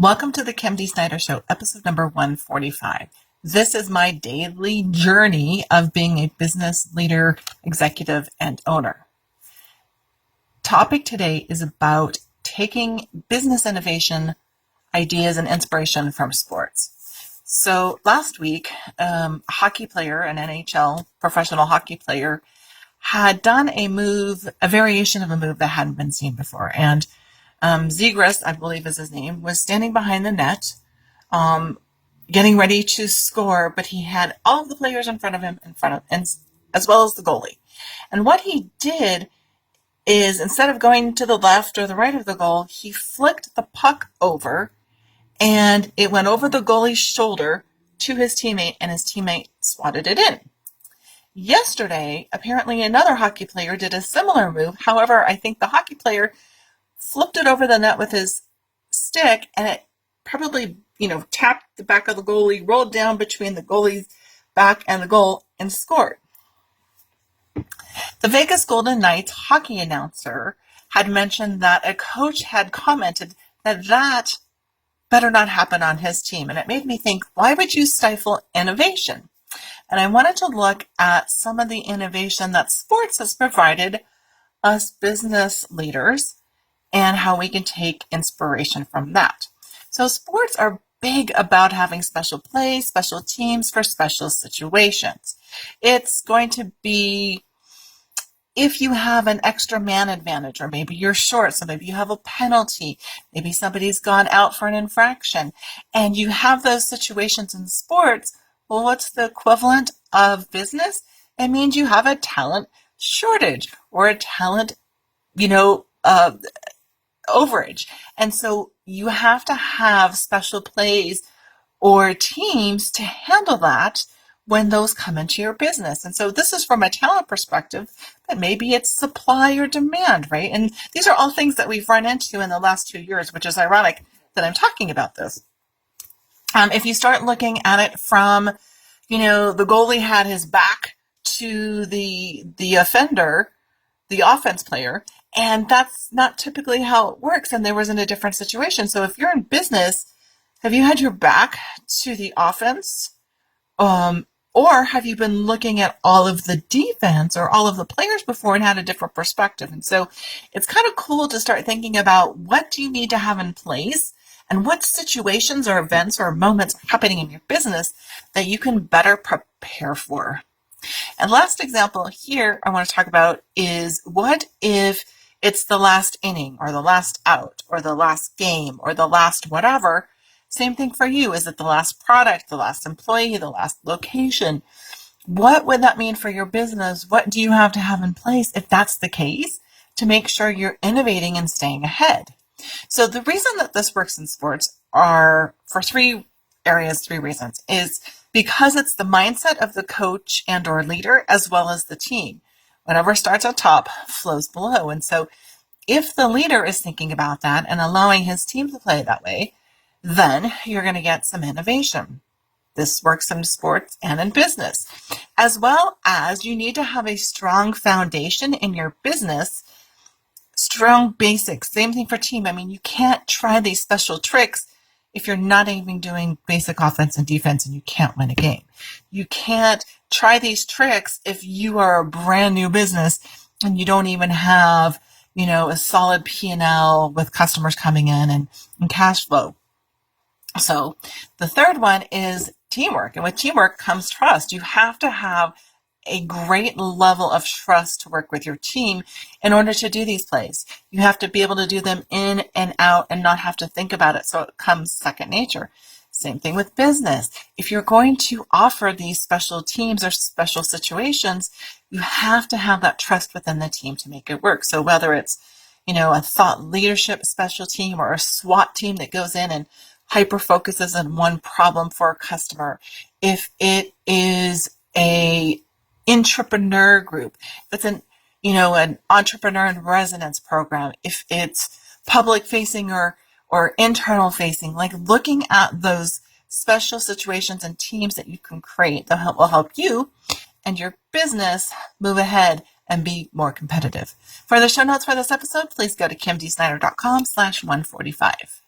Welcome to the Kim D Snyder Show, episode number 145. This is my daily journey of being a business leader, executive, and owner. Topic today is about taking business innovation, ideas, and inspiration from sports. So last week, a hockey player, an NHL professional hockey player, had done a variation of a move that hadn't been seen before. And Zegras, I believe is his name, was standing behind the net, getting ready to score, but he had all of the players in front of him, and as well as the goalie. And what he did is, instead of going to the left or the right of the goal, he flicked the puck over, and it went over the goalie's shoulder to his teammate, and his teammate swatted it in. Yesterday, apparently another hockey player did a similar move. However, I think the hockey player flipped it over the net with his stick, and it probably, tapped the back of the goalie, rolled down between the goalie's back and the goal, and scored. The Vegas Golden Knights hockey announcer had mentioned that a coach had commented that better not happen on his team. And it made me think, why would you stifle innovation? And I wanted to look at some of the innovation that sports has provided us business leaders and how we can take inspiration from that. So sports are big about having special plays, special teams for special situations. It's going to be if you have an extra man advantage, or maybe you're short, so maybe you have a penalty, maybe somebody's gone out for an infraction, and you have those situations in sports. Well, what's the equivalent of business? It means you have a talent shortage or a talent, overage. And so you have to have special plays or teams to handle that when those come into your business. And so this is from a talent perspective, but maybe it's supply or demand, right? And these are all things that we've run into in the last 2 years, which is ironic that I'm talking about this. If you start looking at it from, the goalie had his back to the offender, the offense player, and that's not typically how it works. And there was in a different situation. So if you're in business, have you had your back to the offense? Or have you been looking at all of the defense or all of the players before and had a different perspective? And so it's kind of cool to start thinking about, what do you need to have in place and what situations or events or moments are happening in your business that you can better prepare for. And last example here I want to talk about is, what if it's the last inning or the last out or the last game or the last whatever? Same thing for you. Is it the last product, the last employee, the last location? What would that mean for your business? What do you have to have in place if that's the case to make sure you're innovating and staying ahead? So the reason that this works in sports are for three reasons, is because it's the mindset of the coach and or leader as well as the team. Whatever starts at top flows below. And so if the leader is thinking about that and allowing his team to play that way, then you're going to get some innovation. This works in sports and in business. As well as you need to have a strong foundation in your business, strong basics. Same thing for team. I mean, you can't try these special tricks if you're not even doing basic offense and defense and you can't win a game. You can't try these tricks if you are a brand new business and you don't even have, a solid P&L with customers coming in and cash flow. So the third one is teamwork. And with teamwork comes trust. You have to have a great level of trust to work with your team in order to do these plays. You have to be able to do them in and out and not have to think about it, so it comes second nature. Same thing with business. If you're going to offer these special teams or special situations, you have to have that trust within the team to make it work. So whether it's, a thought leadership special team or a SWAT team that goes in and hyper focuses on one problem for a customer, if it is a entrepreneur group, if it's an entrepreneur in residence program, if it's public facing or internal facing, like looking at those special situations and teams that you can create that will help you and your business move ahead and be more competitive. For the show notes for this episode, please go to kimdsnyder.com/145.